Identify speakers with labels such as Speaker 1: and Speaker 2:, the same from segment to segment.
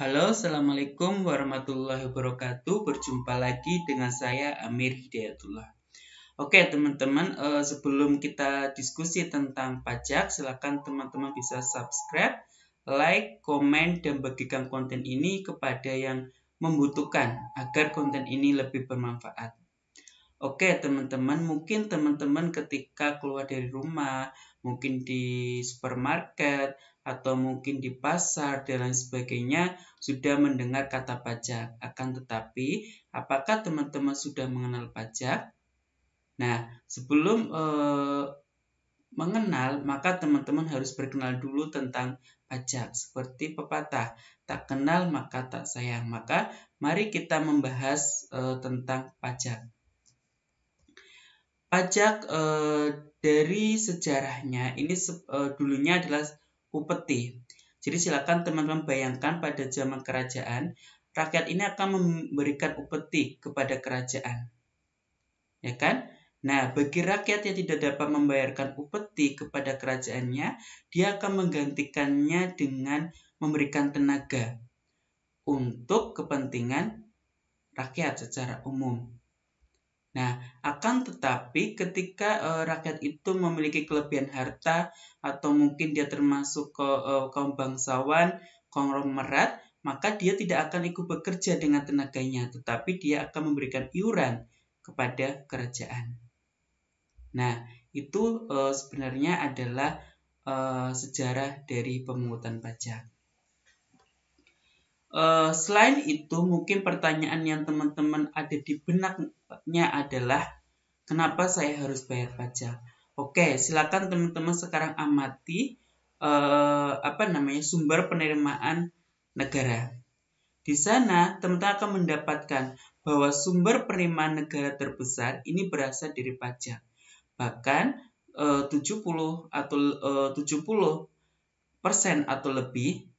Speaker 1: Halo, Assalamualaikum warahmatullahi wabarakatuh. Berjumpa lagi dengan saya Amir Hidayatullah. Oke teman-teman, sebelum kita diskusi tentang pajak, silakan teman-teman bisa subscribe, like, komen, dan bagikan konten ini kepada yang membutuhkan agar konten ini lebih bermanfaat. Oke teman-teman, mungkin teman-teman ketika keluar dari rumah, mungkin di supermarket, atau mungkin di pasar, dan lain sebagainya, sudah mendengar kata pajak. Akan tetapi, apakah teman-teman sudah mengenal pajak? Nah, sebelum mengenal, maka teman-teman harus berkenal dulu tentang pajak. Seperti pepatah, tak kenal maka tak sayang. Maka, mari kita membahas tentang pajak. Pajak dari sejarahnya ini dulunya adalah upeti. Jadi silakan teman-teman bayangkan pada zaman kerajaan, rakyat ini akan memberikan upeti kepada kerajaan. Ya kan? Nah, bagi rakyat yang tidak dapat membayarkan upeti kepada kerajaannya, dia akan menggantikannya dengan memberikan tenaga untuk kepentingan rakyat secara umum. Nah, akan tetapi ketika rakyat itu memiliki kelebihan harta atau mungkin dia termasuk ke kaum bangsawan, konglomerat, maka dia tidak akan ikut bekerja dengan tenaganya, tetapi dia akan memberikan iuran kepada kerajaan. Nah, itu sebenarnya adalah sejarah dari pemungutan pajak. Selain itu, mungkin pertanyaan yang teman-teman ada di benaknya adalah, kenapa saya harus bayar pajak? Oke, silakan teman-teman sekarang amati sumber penerimaan negara. Di sana, teman-teman akan mendapatkan bahwa sumber penerimaan negara terbesar ini berasal dari pajak. Bahkan 70% atau lebih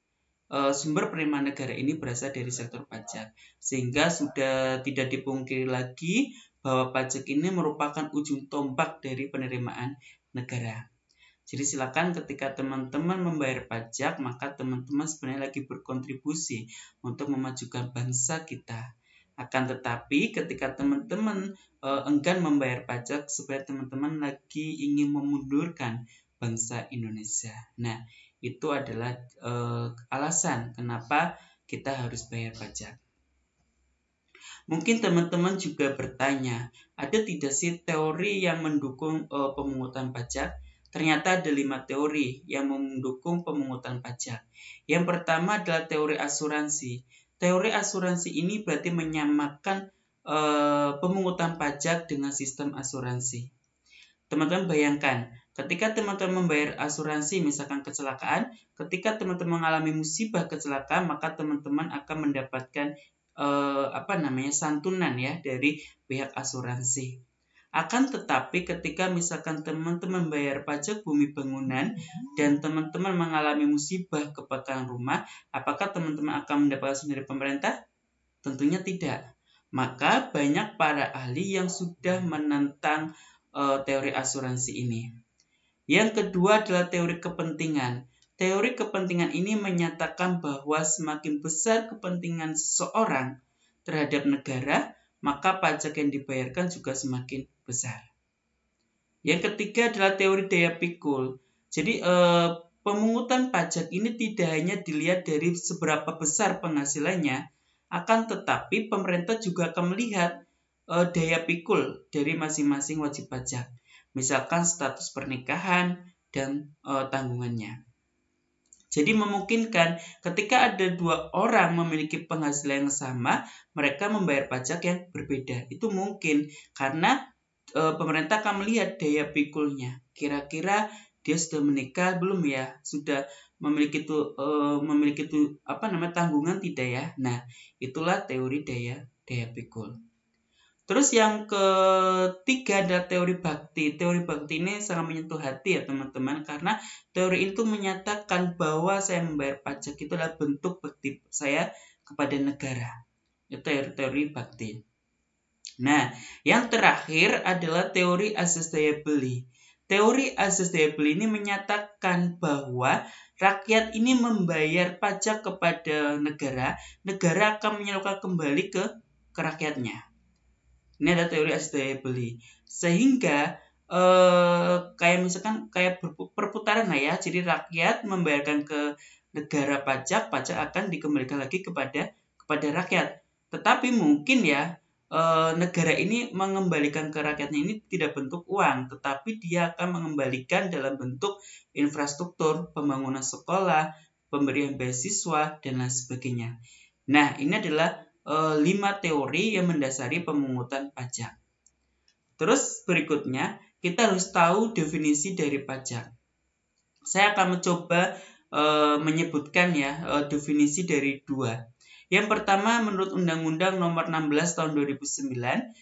Speaker 1: sumber penerimaan negara ini berasal dari sektor pajak, sehingga sudah tidak dipungkiri lagi bahwa pajak ini merupakan ujung tombak dari penerimaan negara. Jadi silakan ketika teman-teman membayar pajak, maka teman-teman sebenarnya lagi berkontribusi untuk memajukan bangsa kita. Akan tetapi ketika teman-teman enggan membayar pajak, sebenarnya teman-teman lagi ingin memundurkan bangsa Indonesia. Nah, itu adalah alasan kenapa kita harus bayar pajak. Mungkin teman-teman juga bertanya, ada tidak sih teori yang mendukung pemungutan pajak? Ternyata ada 5 teori yang mendukung pemungutan pajak. Yang pertama adalah teori asuransi. Teori asuransi ini berarti menyamakan pemungutan pajak dengan sistem asuransi. Teman-teman bayangkan, ketika teman-teman membayar asuransi, misalkan kecelakaan, ketika teman-teman mengalami musibah kecelakaan, maka teman-teman akan mendapatkan santunan ya dari pihak asuransi. Akan tetapi ketika misalkan teman-teman membayar pajak bumi bangunan dan teman-teman mengalami musibah kebakaran rumah, apakah teman-teman akan mendapatkan dari pemerintah? Tentunya tidak. Maka banyak para ahli yang sudah menentang teori asuransi ini. Yang kedua adalah teori kepentingan. Teori kepentingan ini menyatakan bahwa semakin besar kepentingan seseorang terhadap negara, maka pajak yang dibayarkan juga semakin besar. Yang ketiga adalah teori daya pikul. Jadi pemungutan pajak ini tidak hanya dilihat dari seberapa besar penghasilannya, akan tetapi pemerintah juga akan melihat daya pikul dari masing-masing wajib pajak. Misalkan status pernikahan dan tanggungannya. Jadi memungkinkan ketika ada 2 orang memiliki penghasilan yang sama, mereka membayar pajak yang berbeda. Itu mungkin karena pemerintah akan melihat daya pikulnya. Kira-kira dia sudah menikah belum ya? Sudah memiliki tanggungan tidak ya? Nah, itulah teori daya pikul. Terus yang ketiga adalah teori bakti. Teori bakti ini sangat menyentuh hati ya teman-teman, karena teori itu menyatakan bahwa saya membayar pajak itu adalah bentuk bakti saya kepada negara. Itu teori bakti. Nah, yang terakhir adalah teori asas daya beli. Teori asas daya beli ini menyatakan bahwa rakyat ini membayar pajak kepada negara, negara akan menyalurkan kembali ke rakyatnya. Ini ada teori asas daya beli. Sehingga kayak misalkan kayak perputaran lah ya. Jadi rakyat membayarkan ke negara pajak akan dikembalikan lagi kepada rakyat. Tetapi mungkin ya negara ini mengembalikan ke rakyatnya ini tidak bentuk uang, tetapi dia akan mengembalikan dalam bentuk infrastruktur, pembangunan sekolah, pemberian beasiswa, dan lain sebagainya. Nah, ini adalah 5 teori yang mendasari pemungutan pajak. Terus berikutnya, kita harus tahu definisi dari pajak. Saya akan mencoba menyebutkan ya definisi dari 2. Yang pertama, menurut Undang-Undang Nomor 16 Tahun 2009,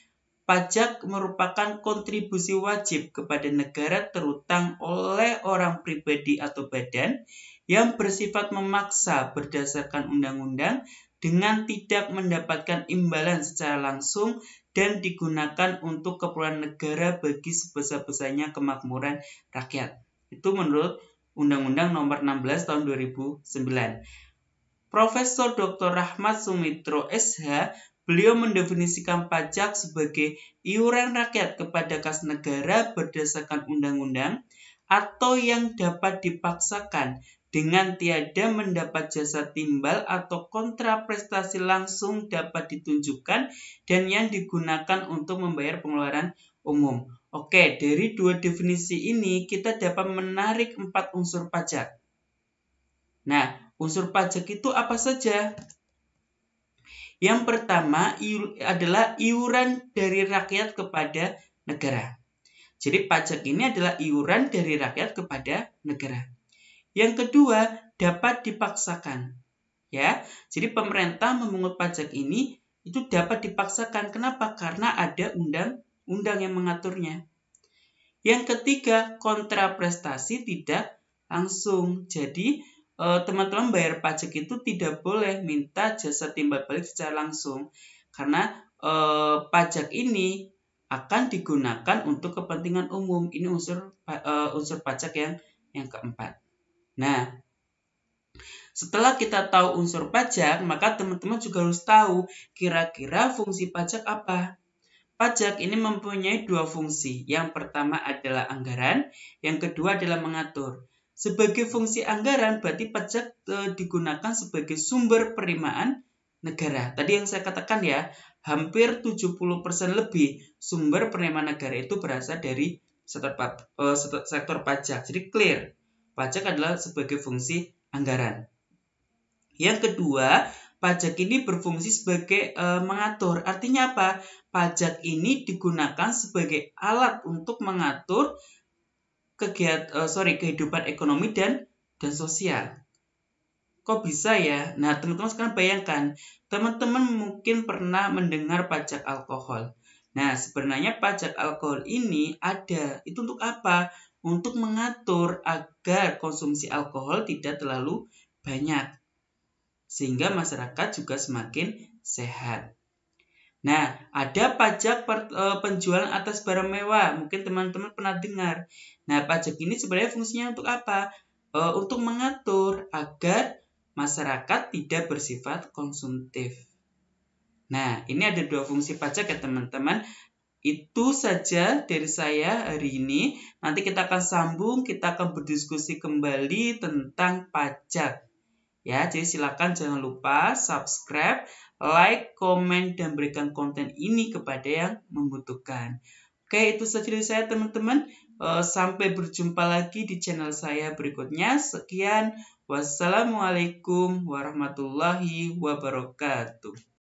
Speaker 1: pajak merupakan kontribusi wajib kepada negara terutang oleh orang pribadi atau badan yang bersifat memaksa berdasarkan undang-undang dengan tidak mendapatkan imbalan secara langsung dan digunakan untuk keperluan negara bagi sebesar-besarnya kemakmuran rakyat. Itu menurut Undang-Undang Nomor 16 Tahun 2009. Profesor Dr. Rahmat Sumitro SH, beliau mendefinisikan pajak sebagai iuran rakyat kepada kas negara berdasarkan undang-undang atau yang dapat dipaksakan dengan tiada mendapat jasa timbal atau kontraprestasi langsung dapat ditunjukkan dan yang digunakan untuk membayar pengeluaran umum. Oke, dari 2 definisi ini kita dapat menarik 4 unsur pajak. Nah, unsur pajak itu apa saja? Yang pertama adalah iuran dari rakyat kepada negara. Jadi pajak ini adalah iuran dari rakyat kepada negara. Yang kedua, dapat dipaksakan. Ya, jadi pemerintah memungut pajak ini itu dapat dipaksakan. Kenapa? Karena ada undang-undang yang mengaturnya. Yang ketiga, kontraprestasi tidak langsung. Jadi teman-teman bayar pajak itu tidak boleh minta jasa timbal balik secara langsung karena pajak ini akan digunakan untuk kepentingan umum. Ini unsur pajak yang keempat. Nah, setelah kita tahu unsur pajak, maka teman-teman juga harus tahu kira-kira fungsi pajak apa. Pajak ini mempunyai 2 fungsi. Yang pertama adalah anggaran, yang kedua adalah mengatur. Sebagai fungsi anggaran, berarti pajak digunakan sebagai sumber penerimaan negara. Tadi yang saya katakan ya, hampir 70% lebih sumber penerimaan negara itu berasal dari sektor pajak. Jadi clear, pajak adalah sebagai fungsi anggaran. Yang kedua, pajak ini berfungsi sebagai mengatur. Artinya apa? Pajak ini digunakan sebagai alat untuk mengatur kehidupan ekonomi dan sosial. Kok bisa ya? Nah, teman-teman sekarang bayangkan, teman-teman mungkin pernah mendengar pajak alkohol. Nah, sebenarnya pajak alkohol ini ada. Itu untuk apa? Untuk mengatur agar konsumsi alkohol tidak terlalu banyak. Sehingga masyarakat juga semakin sehat. Nah, ada pajak penjualan atas barang mewah. Mungkin teman-teman pernah dengar. Nah, pajak ini sebenarnya fungsinya untuk apa? Untuk mengatur agar masyarakat tidak bersifat konsumtif. Nah, ini ada 2 fungsi pajak ya teman-teman. Itu saja dari saya hari ini. Nanti kita akan sambung, kita akan berdiskusi kembali tentang pajak. Ya, jadi silakan jangan lupa subscribe, like, komen, dan berikan konten ini kepada yang membutuhkan. Oke, itu saja dari saya teman-teman. Sampai berjumpa lagi di channel saya berikutnya. Sekian. Wassalamualaikum warahmatullahi wabarakatuh.